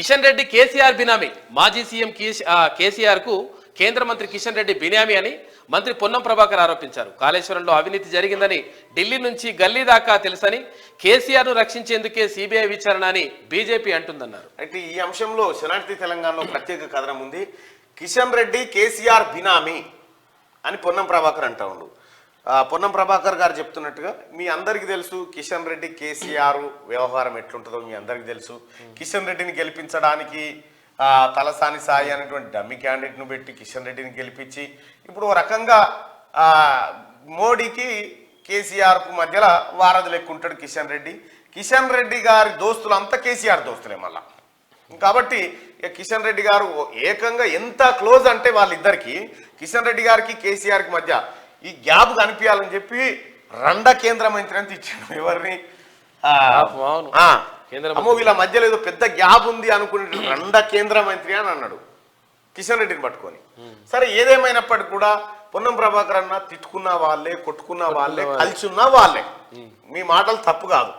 కిషన్ రెడ్డి కేసీఆర్ బినామీ. మాజీ సీఎం కేసీఆర్ కు కేంద్ర మంత్రి కిషన్ రెడ్డి బినామీ అని మంత్రి పొన్నం ప్రభాకర్ ఆరోపించారు. కాళేశ్వరంలో అవినీతి జరిగిందని ఢిల్లీ నుంచి గల్లీ దాకా తెలుసని, కేసీఆర్ ను రక్షించేందుకే సిబిఐ విచారణ అని బీజేపీ అంటుందన్నారు. అయితే ఈ అంశంలో శనార్థి తెలంగాణలో ప్రత్యేక కథనం ఉంది. కిషన్ రెడ్డి కేసీఆర్ బినామీ అని పొన్నం ప్రభాకర్ అంటా ఉండు. పొన్నం ప్రభాకర్ గారు చెప్తున్నట్టుగా మీ అందరికీ తెలుసు కిషన్ రెడ్డి కేసీఆర్ వ్యవహారం ఎట్లుంటుందో మీ అందరికీ తెలుసు. కిషన్ రెడ్డిని గెలిపించడానికి తలసాని సాయి అనేటువంటి డమ్మీ క్యాండిడేట్ను పెట్టి కిషన్ రెడ్డిని గెలిపించి ఇప్పుడు ఒక రకంగా మోడీకి కేసీఆర్కు మధ్యలో వారధి లెక్కుంటాడు కిషన్ రెడ్డి. కిషన్ రెడ్డి గారి దోస్తులు అంతా కేసీఆర్ దోస్తులే మళ్ళా. కాబట్టి కిషన్ రెడ్డి గారు ఏకంగా ఎంత క్లోజ్ అంటే వాళ్ళిద్దరికి, కిషన్ రెడ్డి గారికి కేసీఆర్కి మధ్య ఈ గ్యాప్ కనిపించాలని చెప్పి రండ కేంద్ర మంత్రి అంత ఇచ్చాడు. ఎవరిని? అమ్మో వీళ్ళ మధ్యలో ఏదో పెద్ద గ్యాప్ ఉంది అనుకునే రండ కేంద్ర మంత్రి అని అన్నాడు కిషన్ రెడ్డిని పట్టుకొని. సరే ఏదేమైనప్పటికీ కూడా పొన్నం ప్రభాకర్ అన్న తిట్టుకున్న వాళ్ళే, కొట్టుకున్న వాళ్ళే, కలిసి ఉన్న వాళ్ళే. మీ మాటలు తప్పు కాదు.